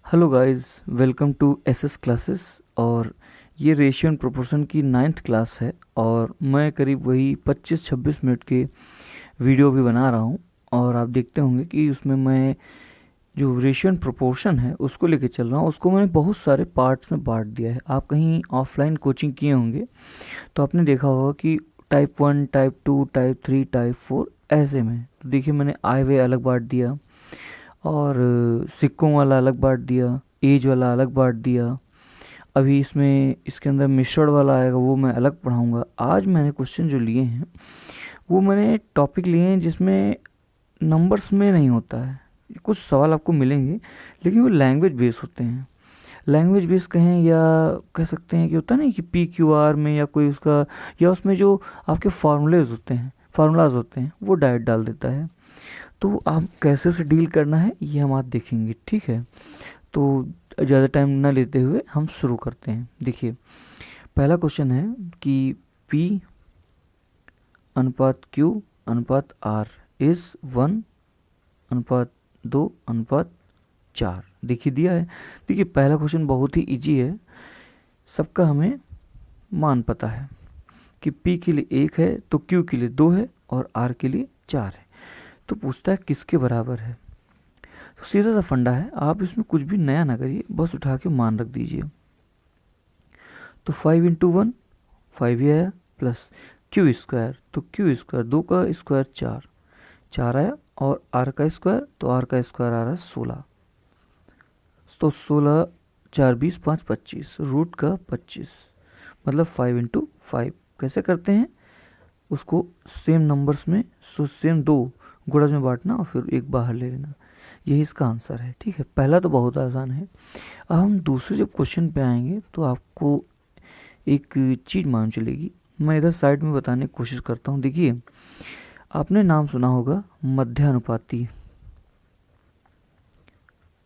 Hello guys, welcome to SS classes. और ये ratio and proportion की 9th क्लास है और मैं करीब वही 25-26 मिनट के वीडियो भी बना रहा हूँ। और आप देखते होंगे कि उसमें मैं जो रेशियो एंड प्रोपोर्शन है उसको लेके चल रहा हूँ। उसको मैंने बहुत सारे पार्ट्स में बांट दिया है। आप कहीं ऑफलाइन कोचिंग किए होंगे तो आपने देखा होगा कि टाइप 1, टाइप 2, टाइप 3, टाइप 4 ऐसे में। तो देखिए, मैंने आय व्यय अलग बांट दिया और सिक्कों वाला अलग बांट दिया, एज वाला अलग बांट दिया। अभी इसके अंदर मिश्रण वाला आएगा, वो मैं अलग पढ़ाऊंगा। आज मैंने क्वेश्चन जो लिए हैं वो मैंने टॉपिक लिए हैं जिसमें नंबर्स में नहीं होता है। कुछ सवाल आपको मिलेंगे लेकिन वो लैंग्वेज बेस होते हैं। लैंग्वेज बेस कहें या कह सकते हैं कि होता नहीं कि PQR में या कोई उसका, या उसमें जो आपके फार्मूलाज होते हैं वो डायरेक्ट डाल देता है। तो आप कैसे उसे डील करना है ये हम आज देखेंगे, ठीक है। तो ज़्यादा टाइम ना लेते हुए हम शुरू करते हैं। देखिए, पहला क्वेश्चन है कि P अनुपात Q अनुपात R इज़ 1 अनुपात 2 अनुपात 4। देखिए दिया है। देखिए, पहला क्वेश्चन बहुत ही इजी है, सबका हमें मान पता है कि P के लिए 1 है तो Q के लिए 2 है और R के लिए 4 है। तो पूछता है किसके बराबर है। तो सीधा सा फंडा है, आप इसमें कुछ भी नया ना करिए, बस उठा के मान रख दीजिए। तो 5 इंटू 1 5 ही आया, प्लस क्यू स्क्वायर, तो क्यू स्क्वायर 2 का स्क्वायर 4 आया, और आर का स्क्वायर, तो आर का स्क्वायर आ रहा है 16। तो 16 4 20 5 25, रूट का 25, मतलब 5 इंटू 5। कैसे करते हैं उसको, सेम नंबर्स में सेम दो गुणज में बांटना और फिर एक बाहर ले लेना। यही इसका आंसर है, ठीक है। पहला तो बहुत आसान है। अब हम दूसरे जब क्वेश्चन पे आएंगे तो आपको एक चीज़ मालूम चलेगी। मैं इधर साइड में बताने की कोशिश करता हूँ। देखिए, आपने नाम सुना होगा मध्यानुपाती,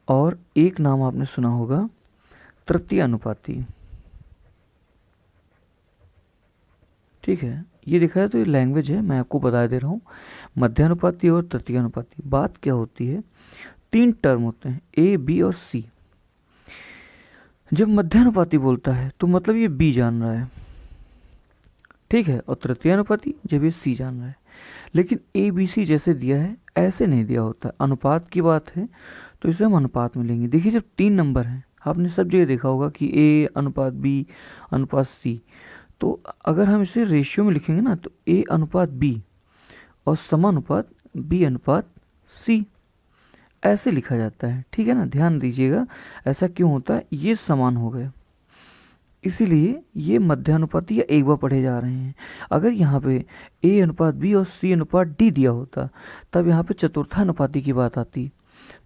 और एक नाम आपने सुना होगा तृतीय अनुपाती, ठीक है। ये दिखा है तो ये लैंग्वेज है, मैं आपको बता दे रहा हूँ। मध्यानुपाती और तृतीय अनुपाती, बात क्या होती है, 3 टर्म होते हैं A, B और C। जब मध्यानुपाती बोलता है तो मतलब ये B जान रहा है, ठीक है, और तृतीय अनुपाती जब ये C जान रहा है। लेकिन ABC जैसे दिया है ऐसे नहीं दिया होता। अनुपात की बात है तो इसे हम अनुपात में लेंगे। देखिए, जब 3 नंबर हैं, आपने सब जगह देखा होगा कि A अनुपात B अनुपात C। तो अगर हम इसे रेशियो में लिखेंगे ना तो A अनुपात B और समानुपात B अनुपात C ऐसे लिखा जाता है, ठीक है ना। ध्यान दीजिएगा ऐसा क्यों होता है, ये समान हो गए इसीलिए ये मध्यानुपाती या एक बार पढ़े जा रहे हैं। अगर यहाँ पे A अनुपात B और C अनुपात D दिया होता तब यहाँ पे चतुर्थानुपाती की बात आती,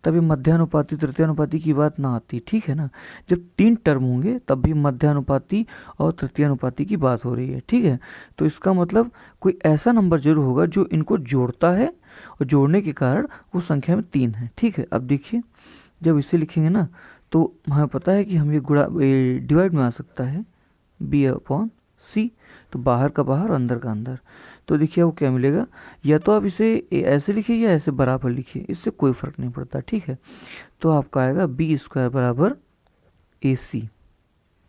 तब ये मध्यानुपाती तृतीयानुपाती की बात ना आती, ठीक है ना। जब 3 टर्म होंगे तब भी मध्यानुपाती और तृतीयानुपाती की बात हो रही है, ठीक है। तो इसका मतलब कोई ऐसा नंबर जरूर होगा जो इनको जोड़ता है और जोड़ने के कारण वो संख्या में 3 है, ठीक है। अब देखिए, जब इसे लिखेंगे ना तो हमें पता है कि हम ये डिवाइड में आ सकता है B/C, तो बाहर का बाहर और अंदर का अंदर। तो देखिए वो क्या मिलेगा, या तो आप इसे ऐसे लिखिए या ऐसे बराबर लिखिए, इससे कोई फ़र्क नहीं पड़ता, ठीक है। तो आपका आएगा B² बराबर AC,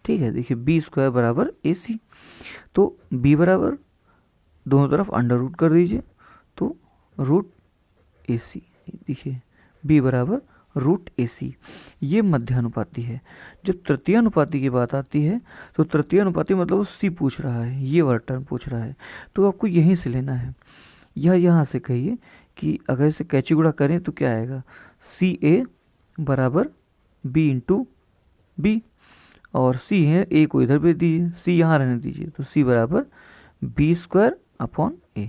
ठीक है। देखिए B² बराबर AC, तो B बराबर दोनों तरफ अंडर रूट कर दीजिए, तो रूट AC। देखिए B बराबर रूट AC, ये मध्यानुपाती है। जब तृतीय अनुपाती की बात आती है तो तृतीय अनुपाती मतलब वो C पूछ रहा है, ये वाला टर्म पूछ रहा है, तो आपको यहीं से लेना है। यह यहाँ से कहिए कि अगर इसे कैची गुणा करें तो क्या आएगा, CA बराबर B इंटू B, और C है A को इधर भेज दीजिए, C यहाँ रहने दीजिए, तो C बराबर B² अपॉन A।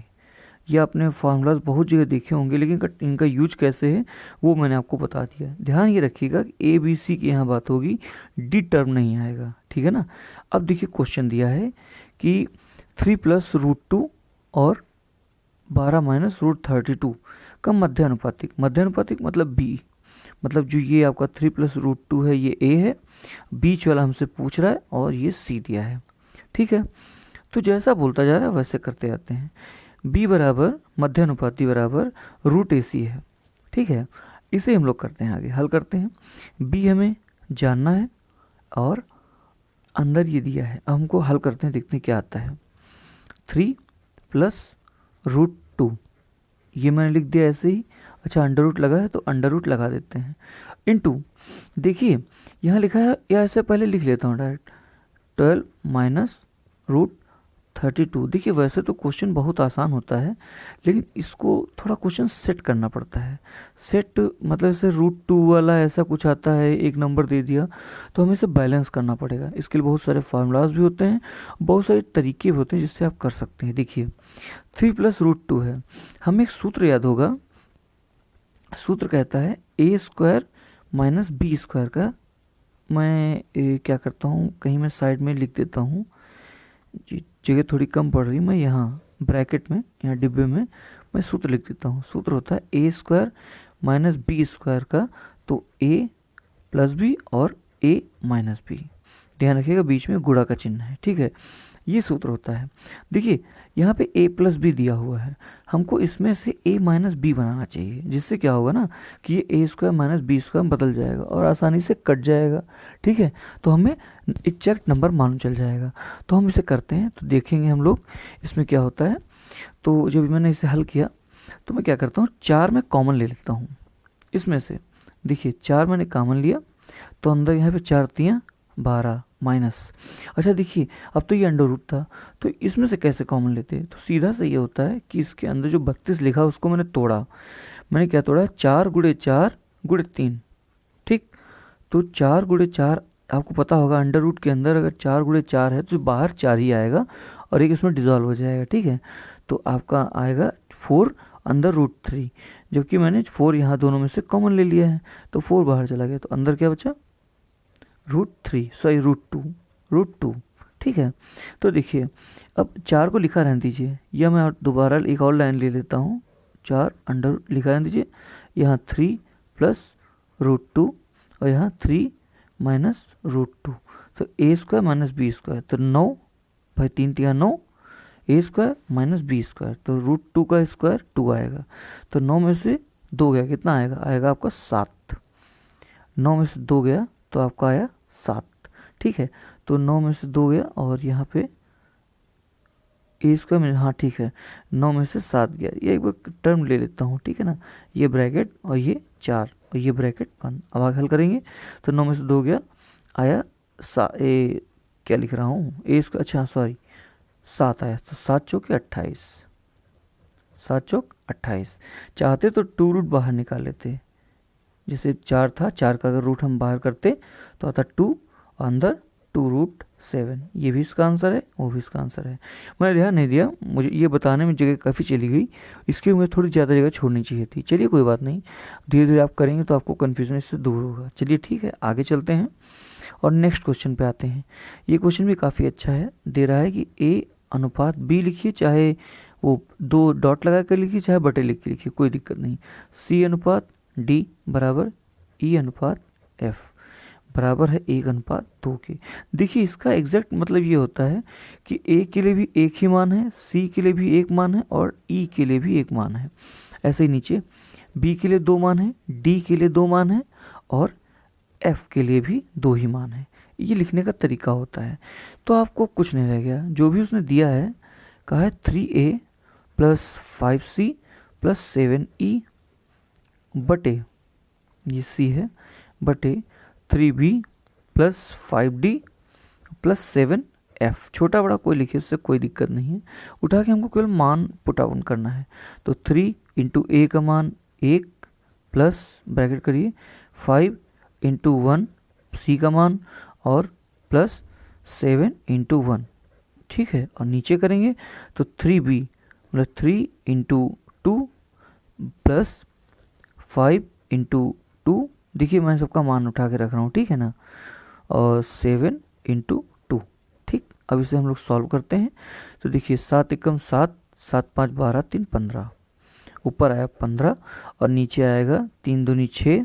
ये आपने फार्मूलाज बहुत जगह देखे होंगे लेकिन इनका यूज कैसे है वो मैंने आपको बता दिया। ध्यान ये रखिएगा कि ABC की यहाँ बात होगी, D टर्म नहीं आएगा, ठीक है ना। अब देखिए क्वेश्चन दिया है कि 3 + √2 और 12 - √32 का मध्यानुपातिक, मध्यानुपातिक मतलब B, मतलब जो ये आपका 3 + √2 है ये A है, बीच वाला हमसे पूछ रहा है और ये C दिया है, ठीक है। तो जैसा बोलता जा रहा है वैसे करते जाते हैं। B बराबर मध्यानुपाती बराबर √AC है, ठीक है। इसे हम लोग करते हैं, आगे हल करते हैं। B हमें जानना है और अंदर ये दिया है। अब हमको हल करते हैं, देखते हैं क्या आता है। 3 प्लस रूट 2, ये मैंने लिख दिया ऐसे ही। अच्छा, अंडर रूट लगा है तो अंडर रूट लगा देते हैं। इनटू, देखिए यहाँ लिखा है, या ऐसे पहले लिख लेता हूँ डायरेक्ट, 12 माइनस रूट 32। देखिए वैसे तो क्वेश्चन बहुत आसान होता है, लेकिन इसको थोड़ा क्वेश्चन सेट करना पड़ता है। सेट मतलब जैसे रूट 2 वाला ऐसा कुछ आता है, एक नंबर दे दिया, तो हमें इसे बैलेंस करना पड़ेगा। इसके लिए बहुत सारे फार्मूलाज भी होते हैं, बहुत सारे तरीके भी होते हैं जिससे आप कर सकते हैं। देखिए 3 प्लस रूट 2 है, हमें एक सूत्र याद होगा। सूत्र कहता है ए स्क्वायर माइनस बी स्क्वायर का, मैं क्या करता हूँ, कहीं मैं साइड में लिख देता हूँ, जगह थोड़ी कम पड़ रही, मैं यहाँ ब्रैकेट में, यहाँ डिब्बे में मैं सूत्र लिख देता हूँ। सूत्र होता है ए स्क्वायर माइनस बी स्क्वायर का, तो ए प्लस बी और ए माइनस बी, ध्यान रखिएगा बीच में गुणा का चिन्ह है, ठीक है, ये सूत्र होता है। देखिए यहाँ पे a प्लस बी दिया हुआ है, हमको इसमें से a माइनस बी बनाना चाहिए, जिससे क्या होगा ना कि ये a square minus B square बदल जाएगा और आसानी से कट जाएगा, ठीक है। तो हमें एग्जैक्ट नंबर मालूम चल जाएगा। तो हम इसे करते हैं, तो देखेंगे हम लोग इसमें क्या होता है। तो जब मैंने इसे हल किया तो मैं क्या करता हूँ, 4 में कॉमन ले लेता हूँ इसमें से। देखिए 4 मैंने कॉमन लिया, तो अंदर यहाँ पे 4 तियाँ 12 माइनस। अच्छा देखिए, अब तो ये अंडर रूट था, तो इसमें से कैसे कॉमन लेते हैं, तो सीधा से ये होता है कि इसके अंदर जो 32 लिखा उसको मैंने तोड़ा। मैंने क्या तोड़ा, 4 गुणे 4 गुणे 3, ठीक। तो 4 गुणे 4, आपको पता होगा अंडर रूट के अंदर अगर 4 गुणे 4 है तो बाहर 4 ही आएगा और एक इसमें डिजॉल्व हो जाएगा, ठीक है। तो आपका आएगा 4 अंदर रूट 3, जबकि मैंने 4 यहाँ दोनों में से कॉमन ले लिया है, तो 4 बाहर चला गया, तो अंदर क्या बचा, रूट 3, सॉरी रूट टू, ठीक है। तो देखिए अब 4 को लिखा रहने दीजिए, या मैं दोबारा एक और लाइन ले लेता हूँ, 4 अंडर लिखा रहने दीजिए, यहाँ 3 प्लस रूट 2 और यहाँ 3 माइनस रूट 2, तो ए स्क्वायर माइनस बी स्क्वायर, तो 9 भाई 3 तिया 9, ए स्क्वायर माइनस बी स्क्वायर, तो रूट 2 का स्क्वायर 2 आएगा, तो 9 में से 2 गया, कितना आएगा, आएगा आपका 7। 9 में से 2 गया तो आपका आया 7, ठीक है। तो 9 में से 2 गया और यहाँ पे ए स्क्वायर में, हाँ ठीक है, 9 में से 7 गया, ये एक बार टर्म ले लेता हूँ, ठीक है ना, ये ब्रैकेट और ये 4 और ये ब्रैकेट बंद। अब आगे हल करेंगे तो 9 में से 2 गया, आया क्या लिख रहा हूँ, ए स्क्वायर, अच्छा सॉरी 7 आया, तो 7 चौके 28, 7 चौक 28। चाहते तो 2 रूट बाहर निकाल लेते, जैसे 4 था, 4 का अगर रूट हम बाहर करते तो आता 2, अंदर 2 रूट 7, ये भी इसका आंसर है, वो भी इसका आंसर है। मैंने ध्यान नहीं दिया, मुझे ये बताने में जगह काफ़ी चली गई, इसके मुझे थोड़ी ज़्यादा जगह छोड़नी चाहिए थी। चलिए कोई बात नहीं, धीरे धीरे आप करेंगे तो आपको कन्फ्यूजन इससे दूर होगा। चलिए ठीक है, आगे चलते हैं और नेक्स्ट क्वेश्चन पे आते हैं। ये क्वेश्चन भी काफ़ी अच्छा है, दे रहा है कि ए अनुपात बी लिखिए, चाहे वो 2 डॉट लगा कर लिखिए, चाहे बटे लिख के लिखिए, कोई दिक्कत नहीं। सी अनुपात डी बराबर ई अनुपात एफ बराबर है 1:2 के। देखिए इसका एग्जैक्ट मतलब ये होता है कि ए के लिए भी एक ही मान है, सी के लिए भी एक मान है और ई के लिए भी एक मान है। ऐसे ही नीचे बी के लिए 2 मान है, डी के लिए 2 मान है और एफ के लिए भी 2 ही मान है। ये लिखने का तरीका होता है। तो आपको कुछ नहीं रह गया, जो भी उसने दिया है, कहा है 3a plus 5c plus 7e बटे, ये सी है, बटे 3b plus 5d plus 7f। छोटा बड़ा कोई लिखे, इससे कोई दिक्कत नहीं है, उठा के हमको केवल मान पुट आउट करना है। तो 3 इंटू ए का मान 1 प्लस ब्रैकेट करिए 5 इंटू 1 सी का मान और प्लस 7 इंटू 1, ठीक है। और नीचे करेंगे तो 3b मतलब 3 इंटू 2 प्लस 5 इंटू 2, देखिए मैं सबका मान उठा के रख रहा हूँ, ठीक है ना, और 7 इंटू 2, ठीक। अब इसे हम लोग सॉल्व करते हैं। तो देखिए 7 एकम 7, 7 5 12 3 15, ऊपर आया 15 और नीचे आएगा 3 दूनी 6,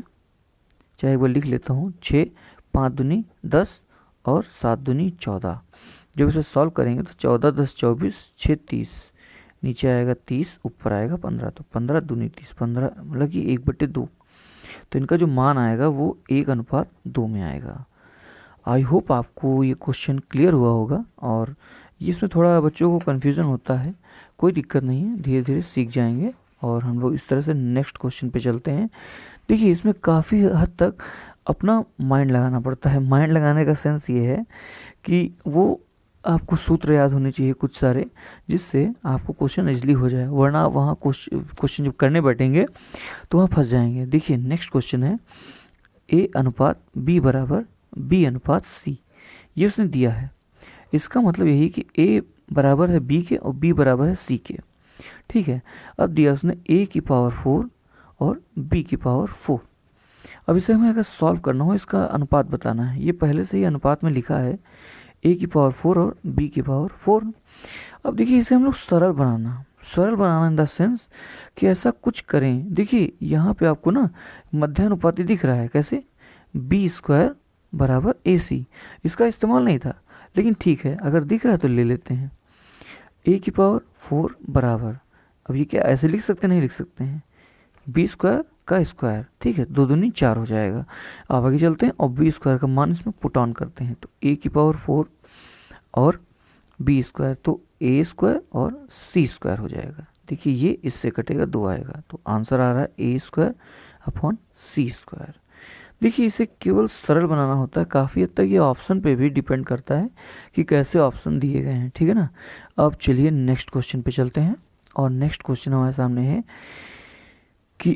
चाहे एक बार लिख लेता हूँ, 6 5 दूनी 10 और 7 दूनी 14। जब इसे सॉल्व करेंगे तो 14 10 24 6 30, नीचे आएगा 30, ऊपर आएगा 15, तो 15 दूनी 30, 15 मतलब कि 1/2। तो इनका जो मान आएगा वो 1:2 में आएगा। आई होप आपको ये क्वेश्चन क्लियर हुआ होगा, और इसमें थोड़ा बच्चों को कन्फ्यूज़न होता है, कोई दिक्कत नहीं है, धीरे धीरे सीख जाएंगे। और हम लोग इस तरह से नेक्स्ट क्वेश्चन पे चलते हैं। देखिए इसमें काफ़ी हद तक अपना माइंड लगाना पड़ता है। माइंड लगाने का सेंस ये है कि वो आपको सूत्र याद होने चाहिए कुछ सारे, जिससे आपको क्वेश्चन इजली हो जाए, वरना वहाँ क्वेश्चन जब करने बैठेंगे तो वहाँ फंस जाएंगे। देखिए नेक्स्ट क्वेश्चन है A/B बराबर B/C, ये उसने दिया है। इसका मतलब यही कि A बराबर है B के और B बराबर है C के, ठीक है। अब दिया उसने A⁴ और B⁴। अब इसे हमें अगर सॉल्व करना हो, इसका अनुपात बताना है। ये पहले से ही अनुपात में लिखा है A⁴ और B⁴। अब देखिए इसे हम लोग सरल बनाना इन द सेंस कि ऐसा कुछ करें। देखिए यहाँ पे आपको ना मध्यानुपाती दिख रहा है, कैसे, B² बराबर AC। इसका इस्तेमाल नहीं था, लेकिन ठीक है, अगर दिख रहा है तो ले लेते हैं। A⁴ बराबर, अब ये क्या ऐसे लिख सकते, नहीं लिख सकते हैं, B² का स्क्वायर, ठीक है, 2 दूनी 4 हो जाएगा। आप आगे चलते हैं और B² का मान इसमें पुट ऑन करते हैं, तो A⁴ और B², तो A² और C² हो जाएगा। देखिए ये इससे कटेगा, 2 आएगा, तो आंसर आ रहा है A²/C²। देखिए इसे केवल सरल बनाना होता है, काफ़ी हद तक ये ऑप्शन पे भी डिपेंड करता है कि कैसे ऑप्शन दिए गए हैं, ठीक है ना। अब चलिए नेक्स्ट क्वेश्चन पे चलते हैं, और नेक्स्ट क्वेश्चन हमारे सामने है कि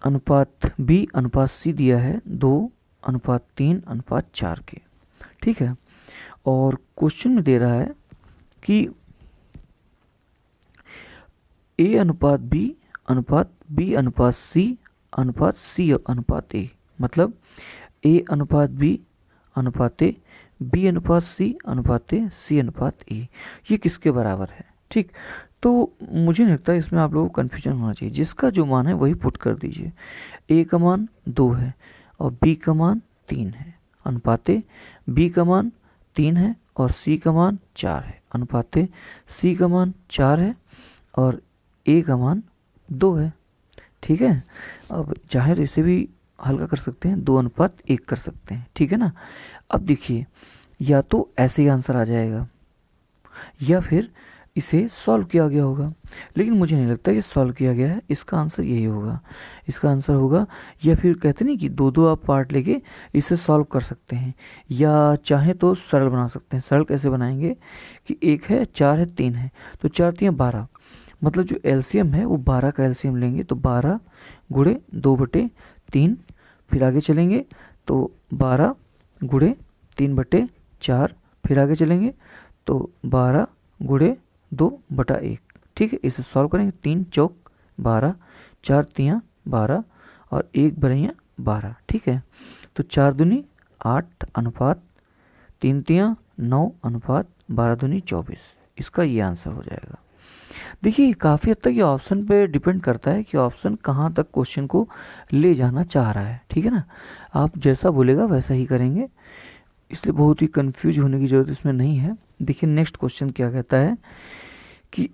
A/B/C दिया है 2:3:4 के, ठीक है। और क्वेश्चन में दे रहा है कि A/B/C/C/A, मतलब A/B/A, B/C/C/A, ये किसके बराबर है, ठीक। तो मुझे नहीं लगता इसमें आप लोगों को कन्फ्यूजन होना चाहिए, जिसका जो मान है वही पुट कर दीजिए। A का मान 2 है और B का मान 3 है, अनुपाते B का मान 3 है और C का मान 4 है, अनुपाते C का मान 4 है और A का मान 2 है, ठीक है। अब चाहे तो इसे भी हल्का कर सकते हैं, 2:1 कर सकते हैं, ठीक है ना। अब देखिए या तो ऐसे ही आंसर आ जाएगा या फिर इसे सॉल्व किया गया होगा, लेकिन मुझे नहीं लगता कि सॉल्व किया गया है। इसका आंसर यही होगा, इसका आंसर होगा, या फिर कहते नहीं कि 2-2 आप पार्ट लेके इसे सॉल्व कर सकते हैं, या चाहे तो सरल बना सकते हैं। सरल कैसे बनाएंगे कि 1 है, 4 है, 3 है, तो 4×3 12, मतलब जो एलसीएम है वो 12 का एलसीएम लेंगे, तो 12 गुणे 2/3, फिर आगे चलेंगे तो 12 गुणे 3/4, फिर आगे चलेंगे तो 12 गुणे 2/1, ठीक है। इसे सॉल्व करेंगे, 3 चौक 12, 4 तियाँ 12 और 1 बरैया 12, ठीक है। तो 4 दूनी 8 अनुपात 3 तियाँ 9 अनुपात 12 दूनी 24, इसका ये आंसर हो जाएगा। देखिए काफ़ी हद तक ये ऑप्शन पे डिपेंड करता है कि ऑप्शन कहाँ तक क्वेश्चन को ले जाना चाह रहा है, ठीक है ना। आप जैसा बोलेगा वैसा ही करेंगे, इसलिए बहुत ही कंफ्यूज होने की ज़रूरत इसमें नहीं है। देखिए नेक्स्ट क्वेश्चन क्या कहता है कि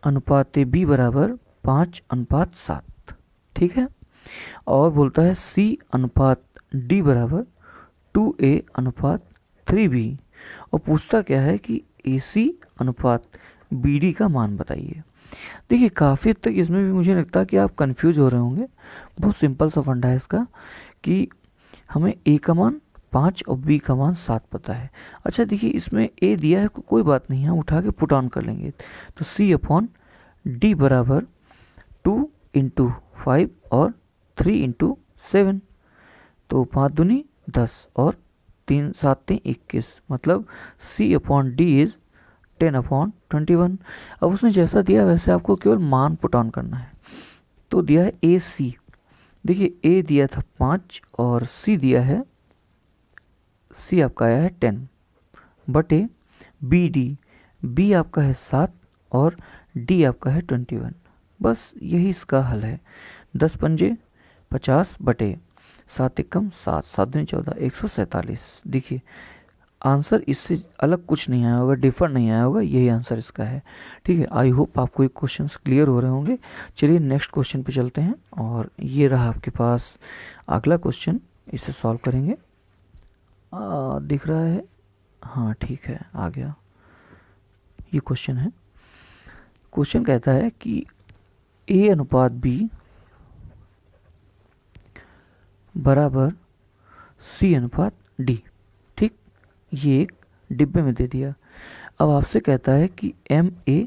A/B बराबर 5:7, ठीक है, और बोलता है C/D बराबर 2A/3B, और पूछता क्या है कि AC/BD का मान बताइए। देखिए काफ़ी हद तक इसमें भी मुझे लगता है कि आप कंफ्यूज हो रहे होंगे। बहुत सिंपल सा फंडा है इसका कि हमें A का मान 5 और B का मान 7 पता है। अच्छा देखिए इसमें A दिया है, कोई बात नहीं, हम उठा के पुट ऑन कर लेंगे, तो C/D बराबर 2×5 और 3×7, तो 5 दूनी 10 और 3 7 21, मतलब C/D इज 10/21। अब उसने जैसा दिया वैसे आपको केवल मान पुट ऑन करना है। तो दिया है AC, देखिए A दिया था 5 और C दिया है, C आपका आया है 10 बटे BD, B आपका है 7 और D आपका है 21। बस यही इसका हल है। 10 पंजे 50 बटे 7 एकम 7, 7 दूनी 14, 147। देखिए आंसर इससे अलग कुछ नहीं आया होगा, डिफर नहीं आया होगा, यही आंसर इसका है। ठीक है, आई होप आपको ये क्वेश्चंस क्लियर हो रहे होंगे। चलिए नेक्स्ट क्वेश्चन पे चलते हैं, और ये रहा आपके पास अगला क्वेश्चन, इसे सॉल्व करेंगे। दिख रहा है, हाँ ठीक है, आ गया। ये क्वेश्चन है, क्वेश्चन कहता है कि A अनुपात B बराबर C अनुपात D। ठीक, ये एक डिब्बे में दे दिया। अब आपसे कहता है कि MA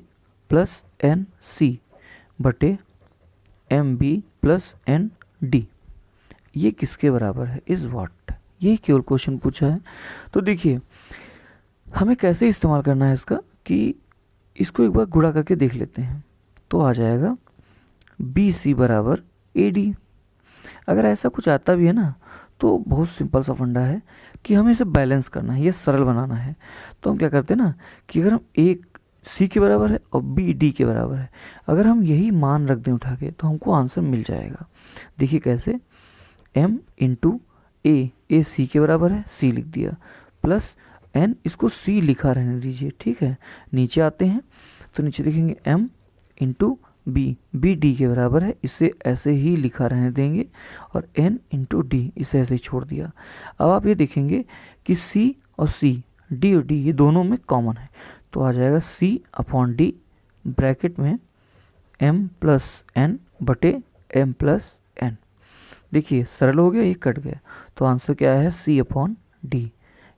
प्लस NC बटे MB प्लस ND ये किसके बराबर है, इज व्हाट। यही केवल क्वेश्चन पूछा है। तो देखिए हमें कैसे इस्तेमाल करना है इसका, कि इसको एक बार गुणा करके देख लेते हैं। तो आ जाएगा BC बराबर AD। अगर ऐसा कुछ आता भी है ना, तो बहुत सिंपल सा फंडा है कि हमें इसे बैलेंस करना है, ये सरल बनाना है। तो हम क्या करते हैं ना, कि अगर हम एक C के बराबर है और B D के बराबर है, अगर हम यही मान रख दें उठा के, तो हमको आंसर मिल जाएगा। देखिए कैसे, M इंटू A C के बराबर है, C लिख दिया, प्लस N, इसको C लिखा रहने दीजिए। ठीक है, नीचे आते हैं तो नीचे देखेंगे M इंटू B D के बराबर है, इसे ऐसे ही लिखा रहने देंगे, और N इंटू D इसे ऐसे ही छोड़ दिया। अब आप ये देखेंगे कि C और C, D और D ये दोनों में कॉमन है, तो आ जाएगा C अपॉन D ब्रैकेट में M प्लस N बटे M प्लस N। देखिए सरल हो गया, ये कट गया, तो आंसर क्या है, C अपॉन D,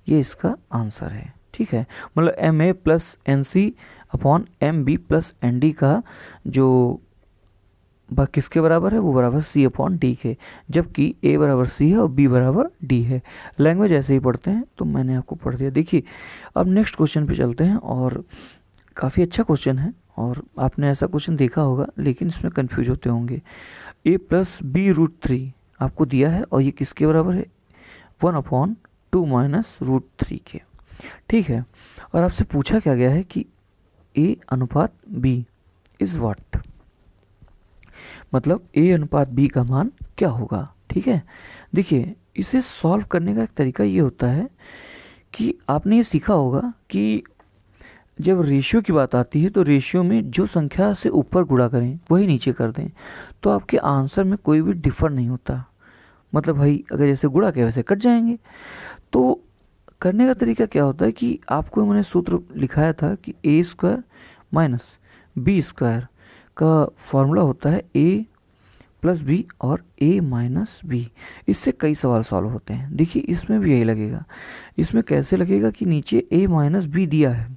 ये इसका आंसर है। ठीक है, मतलब MA plus NC upon MB plus ND का जो किसके बराबर है, वो बराबर C अपॉन D के, जबकि A बराबर C है और B बराबर D है। लैंग्वेज ऐसे ही पढ़ते हैं, तो मैंने आपको पढ़ दिया। देखिए अब नेक्स्ट क्वेश्चन पे चलते हैं, और काफ़ी अच्छा क्वेश्चन है, और आपने ऐसा क्वेश्चन देखा होगा, लेकिन इसमें कन्फ्यूज होते होंगे। A प्लस B रूट 3 आपको दिया है, और ये किसके बराबर है, 1 अपॉन 2 माइनस रूट 3 के। ठीक है, और आपसे पूछा क्या गया है कि A अनुपात B इज व्हाट, मतलब A अनुपात B का मान क्या होगा। ठीक है, देखिए इसे सॉल्व करने का एक तरीका ये होता है कि आपने ये सीखा होगा कि जब रेशियो की बात आती है, तो रेशियो में जो संख्या से ऊपर गुणा करें वही नीचे कर दें, तो आपके आंसर में कोई भी डिफर नहीं होता। मतलब भाई अगर जैसे गुणा के वैसे कट जाएंगे। तो करने का तरीका क्या होता है कि आपको मैंने सूत्र लिखाया था कि A² माइनस B² का फॉर्मूला होता है A प्लस B और A माइनस B। इससे कई सवाल सॉल्व होते हैं। देखिए इसमें भी यही लगेगा। इसमें कैसे लगेगा कि नीचे A माइनस B दिया है,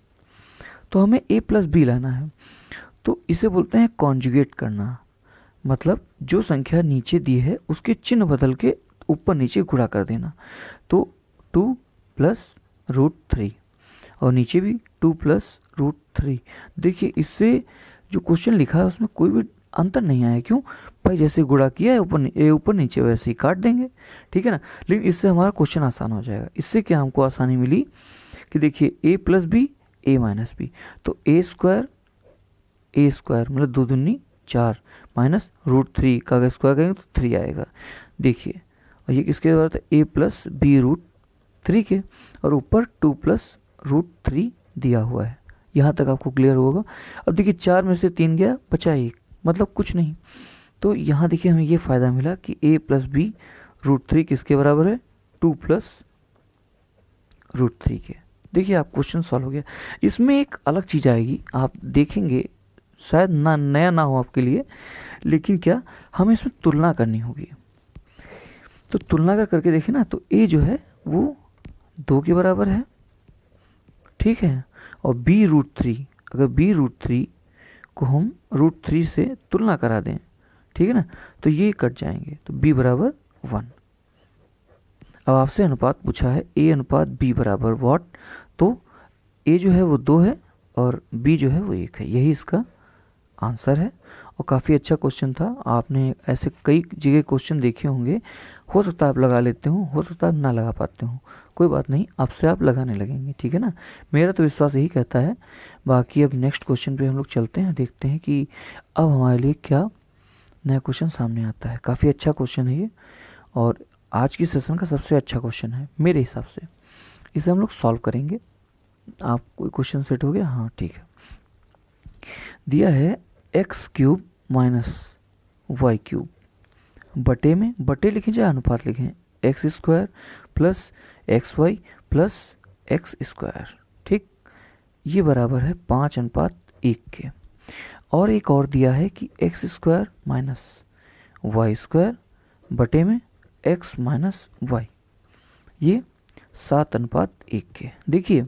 तो हमें A प्लस B लाना है, तो इसे बोलते हैं कॉन्जुगेट करना। मतलब जो संख्या नीचे दी है उसके चिन्ह बदल के ऊपर नीचे गुणा कर देना। तो 2 प्लस रूट 3, और नीचे भी 2 प्लस रूट 3। देखिए इससे जो क्वेश्चन लिखा है उसमें कोई भी अंतर नहीं आया। क्यों भाई, जैसे गुणा किया है ऊपर नीचे वैसे ही काट देंगे। ठीक है ना, लेकिन इससे हमारा क्वेश्चन आसान हो जाएगा। इससे क्या हमको आसानी मिली कि देखिए A plus B A minus B, तो A² मतलब 2 दूनी 4 माइनस रूट 3 का अगर स्क्वायर करेंगे तो 3 आएगा। देखिए, और ये किसके बराबर था, A प्लस बी रूट 3 के, और ऊपर 2 प्लस रूट 3 दिया हुआ है। यहाँ तक आपको क्लियर होगा। अब देखिए 4 में से 3 गया, बचा 1, मतलब कुछ नहीं। तो यहाँ देखिए हमें ये फ़ायदा मिला कि A प्लस बी रूट 3 किसके बराबर है, 2 प्लस रूट 3 के। देखिए आप क्वेश्चन सॉल्व हो गया। इसमें एक अलग चीज़ आएगी, आप देखेंगे, शायद नया ना हो आपके लिए, लेकिन क्या हमें इसमें तुलना करनी होगी। तो तुलना करके देखें ना, तो A जो है वो 2 के बराबर है, ठीक है, और B रूट 3, अगर B रूट 3 को हम रूट 3 से तुलना करा दें, ठीक है ना, तो ये कट जाएंगे, तो B बराबर 1। अब आपसे अनुपात पूछा है A अनुपात B बराबर व्हाट, तो A जो है वो 2 है और B जो है वो 1 है, यही इसका आंसर है। और काफ़ी अच्छा क्वेश्चन था। आपने ऐसे कई जगह क्वेश्चन देखे होंगे, हो सकता है आप लगा लेते हो सकता है आप ना लगा पाते हो, कोई बात नहीं, आपसे आप लगाने लगेंगे, ठीक है ना। मेरा तो विश्वास यही कहता है। बाकी अब नेक्स्ट क्वेश्चन पे हम लोग चलते हैं, देखते हैं कि अब हमारे लिए क्या नया क्वेश्चन सामने आता है। काफ़ी अच्छा क्वेश्चन है ये, और आज की सेशन का सबसे अच्छा क्वेश्चन है मेरे हिसाब से। इसे हम लोग सॉल्व करेंगे। आप कोई क्वेश्चन सेट हो गया? हाँ ठीक है। दिया है X cube minus Y cube बटे में, बटे लिखें चाहे अनुपात लिखें, X square plus X Y plus X square. ठीक, ये बराबर है 5:1 के। और एक और दिया है कि X square minus Y square बटे में एक्स माइनस वाई, ये 7:1 के। देखिए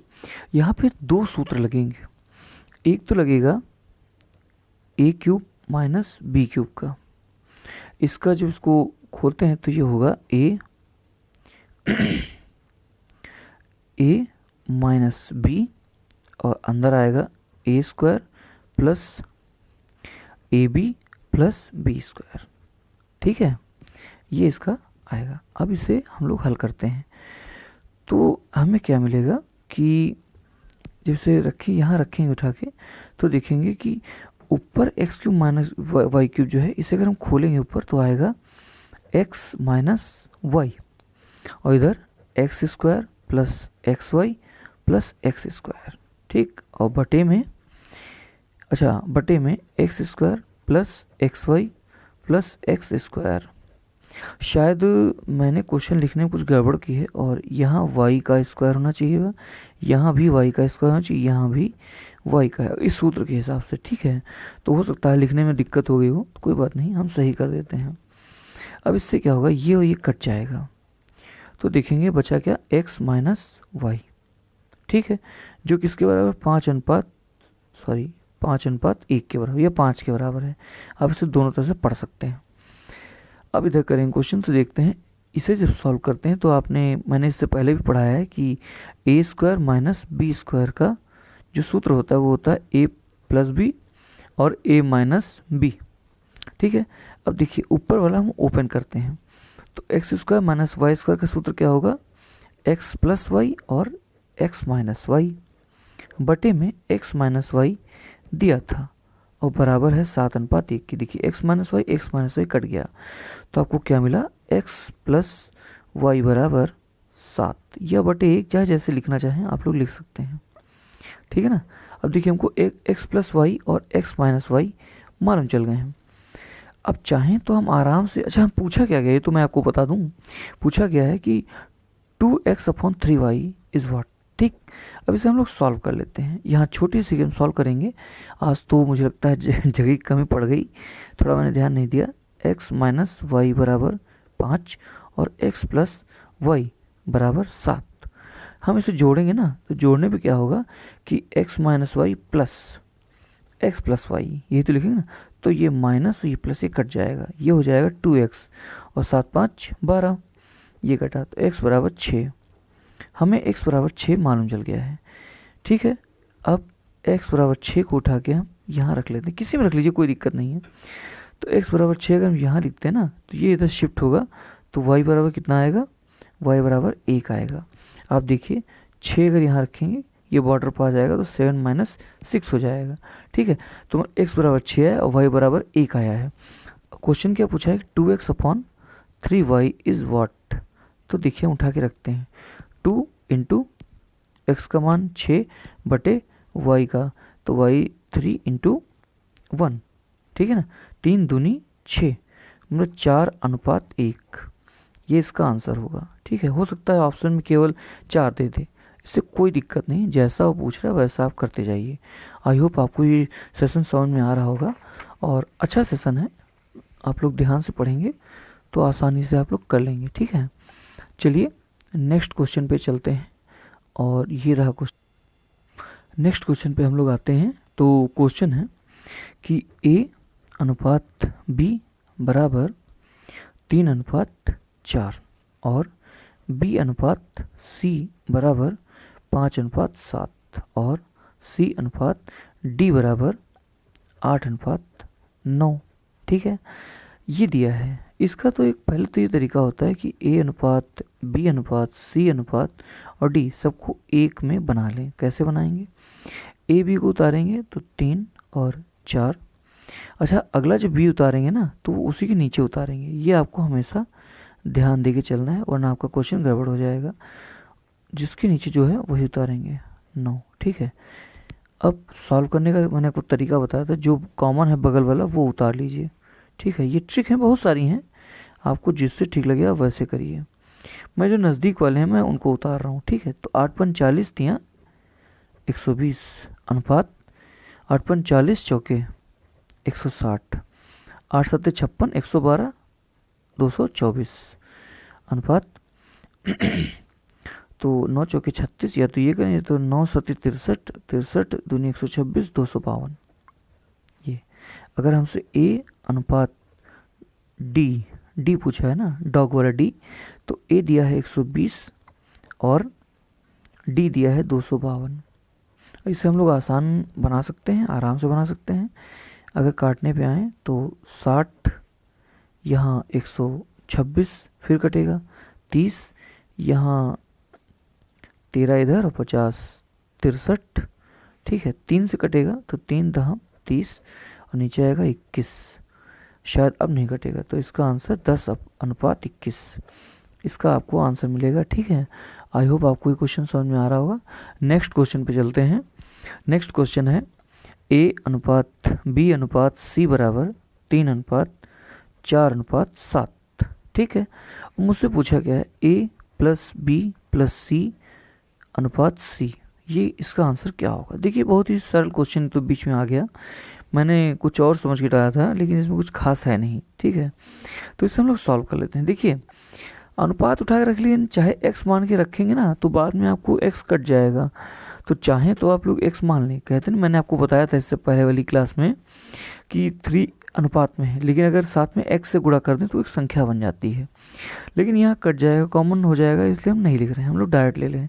यहाँ पे दो सूत्र लगेंगे। एक तो लगेगा ए क्यूब माइनस बी क्यूब का, इसका जब इसको खोलते हैं तो ये होगा ए माइनस बी और अंदर आएगा A square plus A B plus B square. ठीक है, ये इसका आएगा। अब इसे हम लोग हल करते हैं तो हमें क्या मिलेगा कि जैसे रखें, यहाँ रखेंगे उठा के तो देखेंगे कि ऊपर X cube minus Y cube जो है, इसे अगर हम खोलेंगे ऊपर तो आएगा एक्स माइनस वाई, और इधर X square plus X Y plus X square. ठीक, और बटे में, अच्छा बटे में X square plus X Y plus X square. शायद मैंने क्वेश्चन लिखने में कुछ गड़बड़ की है, और यहाँ y का स्क्वायर होना चाहिए, यहाँ भी y का स्क्वायर होना चाहिए, यहाँ भी y का, इस सूत्र के हिसाब से। ठीक है, तो हो सकता है लिखने में दिक्कत हो गई हो, तो कोई बात नहीं, हम सही कर देते हैं। अब इससे क्या होगा, ये और ये कट जाएगा तो देखेंगे बचा क्या, x माइनस वाई। ठीक है, जो किसके बराबर, 5:1 के बराबर, या 5 के बराबर है। आप इसे दोनों तरह से पढ़ सकते हैं। अब इधर करेंगे क्वेश्चन तो देखते हैं, इसे जब सॉल्व करते हैं तो मैंने इससे पहले भी पढ़ाया है कि ए स्क्वायर माइनस बी स्क्वायर का जो सूत्र होता है वो होता है ए प्लस बी और ए माइनस बी। ठीक है, अब देखिए ऊपर वाला हम ओपन करते हैं तो X square minus Y square का सूत्र क्या होगा, एक्स प्लस वाई और एक्स माइनस वाई बटे में एक्स माइनस वाई दिया था और बराबर है 7:1 की। देखिए एक्स माइनस वाई कट गया तो आपको क्या मिला, एक्स प्लस वाई बराबर 7, या बटे 1, चाहे जैसे लिखना चाहें आप लोग लिख सकते हैं। ठीक है ना। अब देखिए हमको एक्स प्लस वाई और एक्स माइनस वाई मालूम चल गए हैं। अब चाहें तो हम आराम से, अच्छा हम पूछा क्या गया ये तो मैं आपको बता दूं, पूछा गया है कि 2x/3y इज व्हाट। ठीक, अब इसे हम लोग सॉल्व कर लेते हैं। यहाँ छोटी सी गेम सॉल्व करेंगे। आज तो मुझे लगता है जगह की कमी पड़ गई, थोड़ा मैंने ध्यान नहीं दिया। x माइनस वाई बराबर 5 और x प्लस वाई बराबर 7। हम इसे जोड़ेंगे ना तो जोड़ने पे क्या होगा कि x minus Y plus X plus Y, यही तो लिखेंगे ना, तो ये माइनस ये प्लस ये कट जाएगा, ये हो जाएगा 2x और 7 5 12, ये कटा तो x बराबर 6। हमें x बराबर 6 मालूम चल गया है। ठीक है, अब x बराबर 6 को उठा के हम यहाँ रख लेते हैं, किसी में रख लीजिए कोई दिक्कत नहीं है। तो x बराबर 6 अगर हम यहाँ लिखते हैं ना तो ये इधर शिफ्ट होगा तो y बराबर कितना आएगा, y बराबर 1 आएगा। आप देखिए 6 अगर यहाँ रखेंगे ये बॉर्डर पर आ जाएगा तो 7 - 6 हो जाएगा। ठीक है, तो x बराबर 6 है और y बराबर 1 आया है। क्वेश्चन क्या पूछा है, 2x/3y इज व्हाट। तो देखिए हम उठा के रखते हैं, 2 इंटू एक्स का मान 6 बटे y का, तो y 3 इंटू 1। ठीक है ना, 3 दूनी 6 मतलब 4:1, ये इसका आंसर होगा। ठीक है, हो सकता है ऑप्शन में केवल 4 दे दे, इससे कोई दिक्कत नहीं, जैसा वो पूछ रहा है वैसा आप करते जाइए। आई होप आपको ये सेशन समझ में आ रहा होगा और अच्छा सेशन है, आप लोग ध्यान से पढ़ेंगे तो आसानी से आप लोग कर लेंगे। ठीक है, चलिए नेक्स्ट क्वेश्चन पे चलते हैं और ये रहा क्वेश्चन। नेक्स्ट क्वेश्चन पे हम लोग आते हैं तो क्वेश्चन है कि A/B बराबर 3/4 और B/C बराबर 5/7 और C/D बराबर 8/9। ठीक है, ये दिया है। इसका तो एक पहले तो ये तरीका होता है कि A/B/C/ और D सबको एक में बना लें। कैसे बनाएंगे, A B को उतारेंगे तो 3 और 4। अच्छा, अगला जब B उतारेंगे ना तो उसी के नीचे उतारेंगे, ये आपको हमेशा ध्यान देके चलना है वरना आपका क्वेश्चन गड़बड़ हो जाएगा। जिसके नीचे जो है वही उतारेंगे 9। ठीक है, अब सॉल्व करने का मैंने आपको तरीका बताया था, जो कॉमन है बगल वाला वो उतार लीजिए। ठीक है, ये ट्रिक है, बहुत सारी हैं, आपको जिससे ठीक लगे आप वैसे करिए। मैं जो नज़दीक वाले हैं मैं उनको उतार रहा हूँ। ठीक है, तो 8 पंच 40 तियाँ 120 अनुपात 8 पंच 40 चौके 160, 8 सत्ते 56, 112 224 अनुपात तो 9 चौके 36, या तो ये करें तो 9 सत्ते 63, 63 दूनी 126, 252। ये अगर हमसे ए अनुपात डी पूछा है ना, डॉग वाला डी, तो ए दिया है 120 और डी दिया है 252। इसे हम लोग आसान बना सकते हैं, आराम से बना सकते हैं। अगर काटने पे आए तो 60 यहाँ 126 फिर कटेगा, 30 यहाँ 13 इधर और 50 63। ठीक है, 3 से कटेगा तो 3 दहा 30 और नीचे आएगा 21, शायद अब नहीं कटेगा, तो इसका आंसर 10 अनुपात 21 इसका आपको आंसर मिलेगा। ठीक है, आई होप आपको ये क्वेश्चन समझ में आ रहा होगा। नेक्स्ट क्वेश्चन पे चलते हैं। नेक्स्ट क्वेश्चन है ए अनुपात बी अनुपात सी बराबर 3 अनुपात 4 अनुपात 7। ठीक है, मुझसे पूछा गया है ए प्लस बी प्लस सी अनुपात सी, ये इसका आंसर क्या होगा। देखिए बहुत ही सरल क्वेश्चन तो बीच में आ गया, मैंने कुछ और समझ के डाला था लेकिन इसमें कुछ खास है नहीं। ठीक है, तो इसे हम लोग सॉल्व कर लेते हैं। देखिए अनुपात उठा के रख लिए, चाहे x मान के रखेंगे ना तो बाद में आपको x कट जाएगा, तो चाहे तो आप लोग x मान लें। कहते हैं मैंने आपको बताया था इससे पहले वाली क्लास में कि 3 अनुपात में है, लेकिन अगर साथ में x से गुणा कर दें तो एक संख्या बन जाती है, लेकिन यहाँ कट जाएगा, कॉमन हो जाएगा, इसलिए हम नहीं लिख रहे हैं, हम लोग डायरेक्ट ले लें।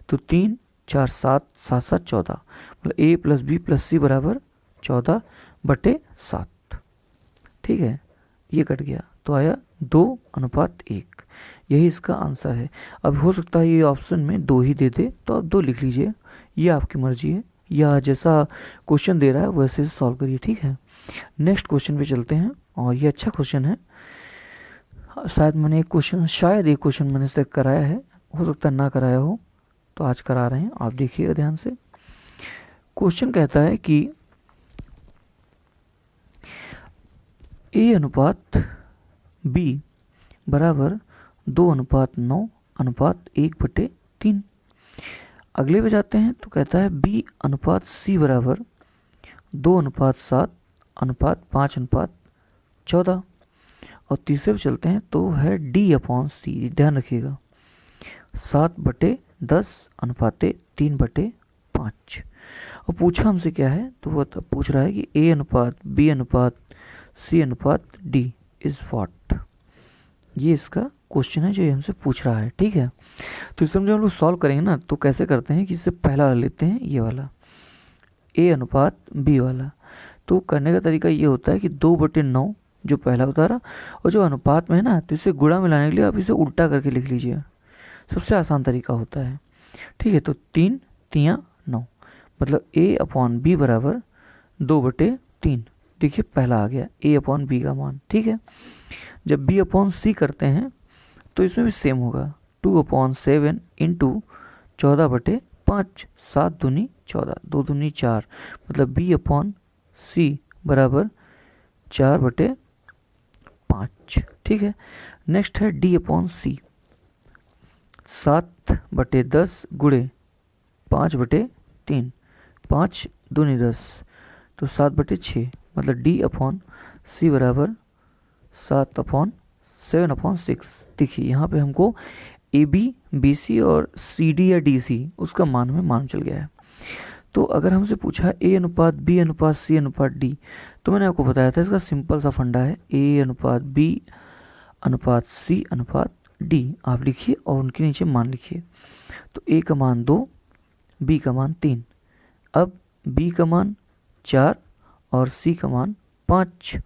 तो 3 4 7 7 7 14, मतलब a प्लस बी प्लस सी बराबर 14/7। ठीक है, ये कट गया तो आया 2 अनुपात 1, यही इसका आंसर है। अब हो सकता है ये ऑप्शन में 2 ही दे दे तो आप 2 लिख लीजिए, ये आपकी मर्जी है, या जैसा क्वेश्चन दे रहा है वैसे सॉल्व करिए। ठीक है, नेक्स्ट क्वेश्चन पे चलते हैं, और ये अच्छा क्वेश्चन है। शायद एक क्वेश्चन मैंने सेलेक्ट कराया है, हो सकता है ना कराया हो, तो आज करा रहे हैं, आप देखिएगा ध्यान से। क्वेश्चन कहता है कि ए अनुपात बी बराबर 2 अनुपात 9 अनुपात 1/3। अगले पे जाते हैं तो कहता है बी अनुपात सी बराबर 2 अनुपात 7 अनुपात 5 अनुपात 14। और तीसरे पे चलते हैं तो है डी अपॉन सी, ध्यान रखिएगा 7/10 अनुपात 3/5। और पूछा हमसे क्या है, तो वो पूछ रहा है कि ए अनुपात बी अनुपात सी अनुपात डी इज व्हाट। ये इसका क्वेश्चन है जो ये हमसे पूछ रहा है। ठीक है, तो इसमें जब हम लोग सॉल्व करेंगे ना तो कैसे करते हैं कि इससे पहला लेते हैं ये वाला ए अनुपात बी वाला। तो करने का तरीका ये होता है कि 2/9 जो पहला उतारा, और जो अनुपात में है ना तो इसे गुणा में लाने के लिए आप इसे उल्टा करके लिख लीजिए, सबसे आसान तरीका होता है। ठीक है, तो 3 3 9, मतलब ए अपॉन बी बराबर 2/3। देखिए पहला आ गया ए अपॉन बी का मान। ठीक है, जब बी अपॉन सी करते हैं तो इसमें भी सेम होगा, 2/7 इंटू 14/5, 7 दूनी 14, 2 दूनी 4, मतलब बी अपॉन सी बराबर 4/5। ठीक है, नेक्स्ट है डी अपॉन सी, 7/10 गुणे 5/3, 5 दूनी 10, तो 7/6, मतलब डी अपॉन सी बराबर 7/7/6। देखिए यहाँ पे हमको ए बी बी सी और सी डी या डी सी उसका मान में मान चल गया है। तो अगर हमसे पूछा ए अनुपात बी अनुपात सी अनुपात डी, तो मैंने आपको बताया था इसका सिंपल सा फंडा है, ए अनुपात बी अनुपात सी अनुपात डी आप लिखिए और उनके नीचे मान लिखिए। तो ए का मान 2, बी का मान 3, अब बी का मान 4 और सी का मान 5।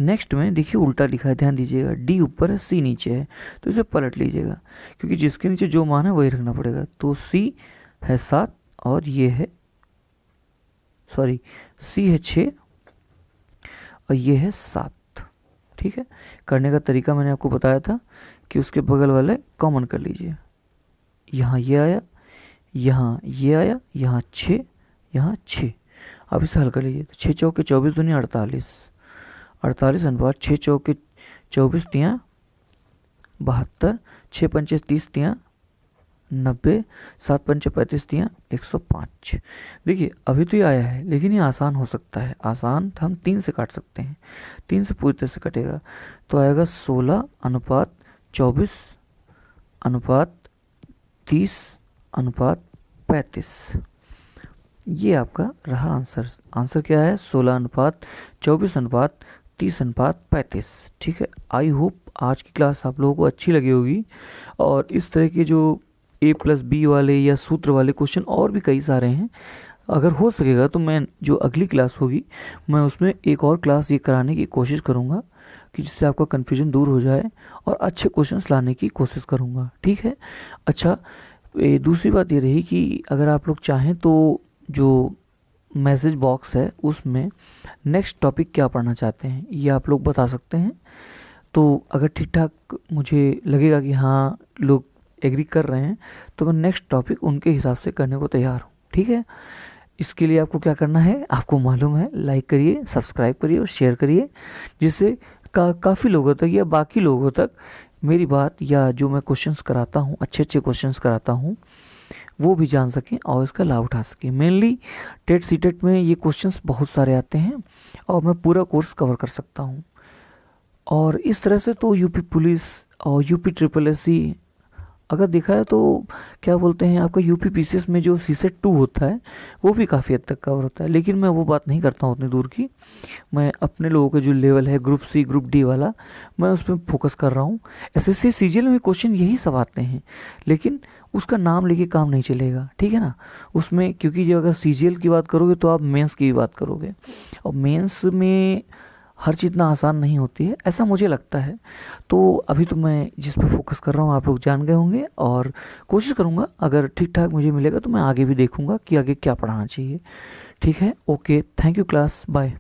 नेक्स्ट में देखिए उल्टा लिखा है, ध्यान दीजिएगा, डी ऊपर है सी नीचे है, तो इसे पलट लीजिएगा क्योंकि जिसके नीचे जो मान है वही रखना पड़ेगा। तो सी है 7 और ये है सी है 6 और ये है 7। ठीक है, करने का तरीका मैंने आपको बताया था कि उसके बगल वाले कॉमन कर लीजिए, यहाँ ये आया, यहाँ ये आया, यहाँ 6, यहाँ 6। अब इसे हल कर लीजिए। तो 6 चौके 24 दूनी 48, 48 अनुपात 6 चौके 24 तियाँ 72, 6 पंचे 30 तियाँ 90, 7 पंचे 35 तियाँ 105। देखिए अभी तो ये आया है, लेकिन ये आसान हो सकता है। आसान हम 3 से काट सकते हैं, 3 से पूरी तरह से कटेगा तो आएगा 16 अनुपात 24 अनुपात 30 अनुपात 35। ये आपका रहा आंसर। आंसर क्या है? 16 अनुपात 24 अनुपात 30 अनुपात 35। ठीक है, आई होप आज की क्लास आप लोगों को अच्छी लगी होगी। और इस तरह के जो A+B वाले या सूत्र वाले क्वेश्चन और भी कई सारे हैं, अगर हो सकेगा तो मैं जो अगली क्लास होगी मैं उसमें एक और क्लास ये कराने की कोशिश करूँगा कि जिससे आपका कन्फ्यूजन दूर हो जाए और अच्छे क्वेश्चंस लाने की कोशिश करूँगा। ठीक है। अच्छा, दूसरी बात ये रही कि अगर आप लोग चाहें तो जो मैसेज बॉक्स है उसमें नेक्स्ट टॉपिक क्या पढ़ना चाहते हैं ये आप लोग बता सकते हैं। तो अगर ठीक ठाक मुझे लगेगा कि हाँ लोग एग्री कर रहे हैं तो मैं नेक्स्ट टॉपिक उनके हिसाब से करने को तैयार हूँ। ठीक है, इसके लिए आपको क्या करना है आपको मालूम है, लाइक करिए, सब्सक्राइब करिए और शेयर करिए, जिससे काफ़ी लोगों तक या बाकी लोगों तक मेरी बात या जो मैं क्वेश्चंस कराता हूँ, अच्छे अच्छे क्वेश्चंस कराता हूँ, वो भी जान सकें और इसका लाभ उठा सकें। मेनली टेट सीटेट में ये क्वेश्चंस बहुत सारे आते हैं और मैं पूरा कोर्स कवर कर सकता हूँ। और इस तरह से तो यूपी पुलिस और यूपी SSSC अगर देखा है तो क्या बोलते हैं आपका यूपी PCS में जो CSET 2 होता है वो भी काफ़ी हद तक कवर होता है। लेकिन मैं वो बात नहीं करता हूँ उतनी दूर की। मैं अपने लोगों का जो लेवल है ग्रुप C ग्रुप D वाला, मैं उस पर फोकस कर रहा हूँ। SSC CGL में क्वेश्चन यही सब आते हैं, लेकिन उसका नाम लेके काम नहीं चलेगा। ठीक है ना, उसमें क्योंकि जब अगर CGL की बात करोगे तो आप मेंस की भी बात करोगे, और मेंस में हर चीज़ इतना आसान नहीं होती है, ऐसा मुझे लगता है। तो अभी तो मैं जिस पे फोकस कर रहा हूँ आप लोग जान गए होंगे, और कोशिश करूँगा अगर ठीक ठाक मुझे मिलेगा तो मैं आगे भी देखूँगा कि आगे क्या पढ़ाना चाहिए। ठीक है, okay, thank you class, bye.